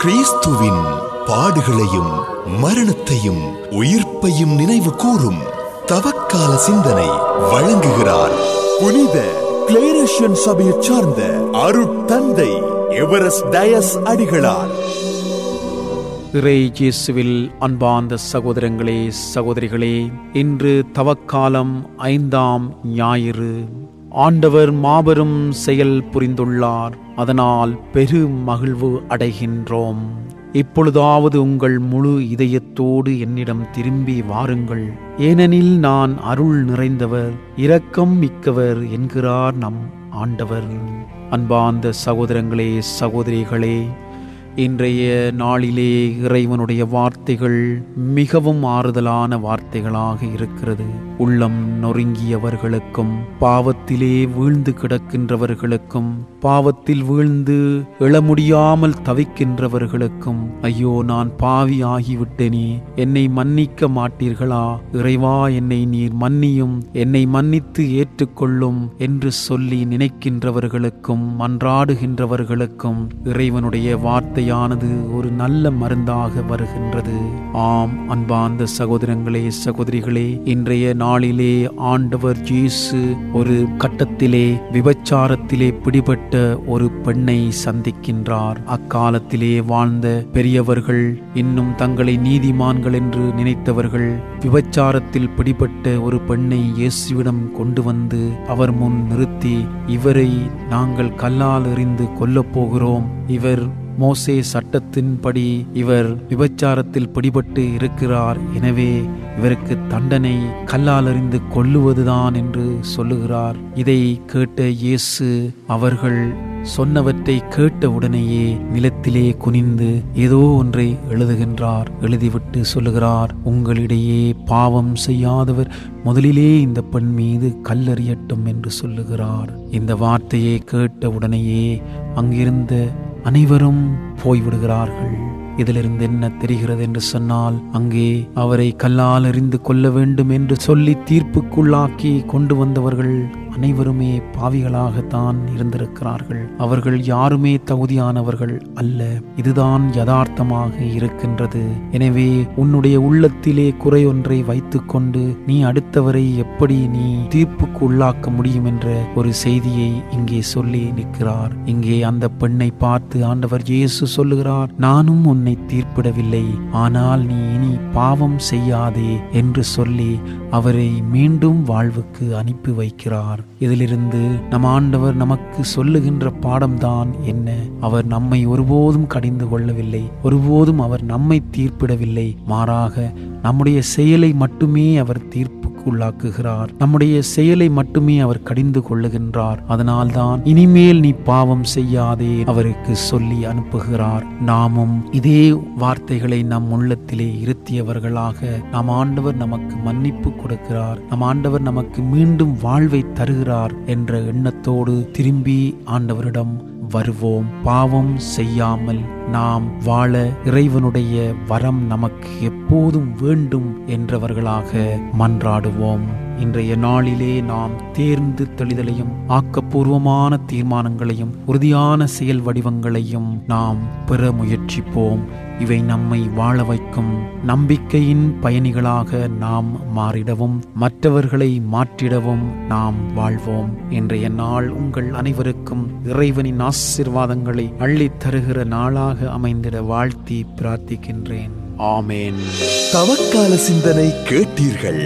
கிறிஸ்துவின் பாடுகளையும் மரணத்தையும் உயிர்ப்பையும் நினைவு கூறும் தவக்கால சிந்தனை வழங்குகிறார் புனித கிளேரேஷியன் சபையை சார்ந்த அருட்தந்தை எவரெஸ்ட் டயஸ் அடிகளார். இறை இயேசுவில் அன்பார்ந்த சகோதரங்களே, சகோதரிகளே, இன்று தவக்காலம் 5ஆம் ஞாயிறு. ஆண்டவர் மாபெரும் செயல் புரிந்துள்ளார். அதனால் பெரு மகிழ்வு அடைகின்றோம். இப்பொழுதாவது உங்கள் முழு இதயத்தோடு என்னிடம் திரும்பி வாருங்கள், ஏனெனில் நான் அருள் நிறைந்தவர், இரக்கம் மிக்கவர் என்கிறார் நம் ஆண்டவர். அன்பார்ந்த சகோதரங்களே, சகோதரிகளே, இன்றைய நாளிலே இறைவனுடைய வார்த்தைகள் மிகவும் ஆறுதலான வார்த்தைகளாக இருக்கிறது. உள்ளம் நொறுங்கியவர்களுக்கும், பாவத்திலே வீழ்ந்து கிடக்கின்றவர்களுக்கும், பாவத்தில் வீழ்ந்து எழ முடியாமல் தவிக்கின்றவர்களுக்கும், ஐயோ நான் பாவி ஆகிவிட்டேனே, என்னை மன்னிக்க மாட்டீர்களா? இறைவா, என்னை நீர் மன்னியும், என்னை மன்னித்து ஏற்றுக்கொள்ளும் என்று சொல்லி நினைக்கின்றவர்களுக்கும், மன்றாடுகின்றவர்களுக்கும் இறைவனுடைய வார்த்தை ஒரு நல்ல மருந்தாக வருகின்றது. ஆம் அன்பார்ந்த சகோதரங்களே, சகோதரிகளே, இன்றைய நாளிலே ஆண்டவர் இயேசு ஒரு கட்டத்திலே விபச்சாரத்திலே பிடிபட்ட ஒரு பெண்ணை சந்திக்கின்றார். அக்காலத்திலே வாழ்ந்த பெரியவர்கள், இன்னும் தங்களை நீதிமான்கள் என்று நினைத்தவர்கள், விபச்சாரத்தில் பிடிபட்ட ஒரு பெண்ணை இயேசுவிடம் கொண்டு வந்து அவர் முன் நிறுத்தி, இவரை நாங்கள் கல்லால் எறிந்து கொல்லப் போகிறோம், இவர் மோசே சட்டத்தின்படி இவர் விபச்சாரத்தில் பிடிபட்டு இருக்கிறார், எனவே இவருக்கு தண்டனை கல்லால் எறிந்து கொல்லுவதுதான் என்று சொல்லுகிறார். இதை கேட்ட இயேசு அவர்கள் சொன்னவற்றை கேட்ட உடனேயே நிலத்திலே குனிந்து ஏதோ ஒன்றை எழுதுகின்றார். எழுதிவிட்டு சொல்லுகிறார், உங்களிடையே பாவம் செய்யாதவர் முதலிலே இந்த பெண் மீது கல்லெறியட்டும் என்று சொல்லுகிறார். இந்த வார்த்தையை கேட்ட உடனேயே அங்கிருந்த அனைவரும் போய்விடுகிறார்கள். இதிலிருந்து என்ன தெரிகிறது என்று சொன்னால், அங்கே அவரை கல்லால் எறிந்து கொள்ள வேண்டும் என்று சொல்லி தீர்ப்புக்குள்ளாக்கி கொண்டு வந்தவர்கள் அனைவருமே பாவிகளாகத்தான் இருந்திருக்கிறார்கள். அவர்கள் யாருமே தகுதியானவர்கள் அல்ல. இதுதான் யதார்த்தமாக இருக்கின்றது. எனவே உன்னுடைய உள்ளத்திலே குறை ஒன்றை வைத்துக்கொண்டு நீ அடுத்தவரை எப்படி நீ தீர்ப்புக்கு உள்ளாக்க முடியும் என்ற ஒரு செய்தியை இங்கே சொல்லி நிற்கிறார். இங்கே அந்த பெண்ணை பார்த்து ஆண்டவர் இயேசு சொல்லுகிறார், நானும் உன்னை தீர்ப்பிடவில்லை, ஆனால் நீ இனி பாவம் செய்யாதே என்று சொல்லி அவரை மீண்டும் வாழ்வுக்கு அனுப்பி வைக்கிறார். இதிலிருந்து நம் ஆண்டவர் நமக்கு சொல்லுகின்ற பாடம்தான் என்ன? அவர் நம்மை ஒருபோதும் கடிந்து கொள்ளவில்லை, ஒருபோதும் அவர் நம்மை தீர்ப்பிடவில்லை. மாறாக நம்முடைய செயலை மட்டுமே அவர் உள்ளாக்குகிறார். நம்முடைய செயலை மட்டுமே அவர் கடிந்து கொள்ளுகின்றார். அதனால்தான் இனிமேல் நீ பாவம் செய்யாதே அவருக்கு சொல்லி அனுப்புகிறார். நாமும் இதே வார்த்தைகளை நம் உள்ளத்திலே இருத்தியவர்களாக நம் ஆண்டவர் நமக்கு மன்னிப்பு கொடுக்கிறார், நம் ஆண்டவர் நமக்கு மீண்டும் வாழ்வை தருகிறார் என்ற எண்ணத்தோடு திரும்பி ஆண்டவரிடம் வருவோம். பாவம் செய்யாமல் நாம் வாழ இறைவனுடைய வரம் நமக்கு எப்போதும் வேண்டும் என்றவர்களாக மன்றாடுவோம். இன்றைய நாளிலே நாம் தேர்ந்து தெளிதலையும் ஆக்கப்பூர்வமான தீர்மானங்களையும் உறுதியான செயல் வடிவங்களையும் நாம் பெற முயற்சிப்போம். இவை நம்மை வாழ வைக்கும். நம்பிக்கையின் பயணிகளாக நாம் மாறிடவும் மற்றவர்களை மாற்றிடவும் நாம் வாழ்வோம். இன்றைய நாள் உங்கள் அனைவருக்கும் இறைவனின் ஆசீர்வாதங்களை அள்ளித் தருகிற நாளாக அமைந்திட வாழ்த்தி பிரார்த்திக்கின்றேன். ஆமேன். தவக்கால சிந்தனை கேட்டீர்கள்.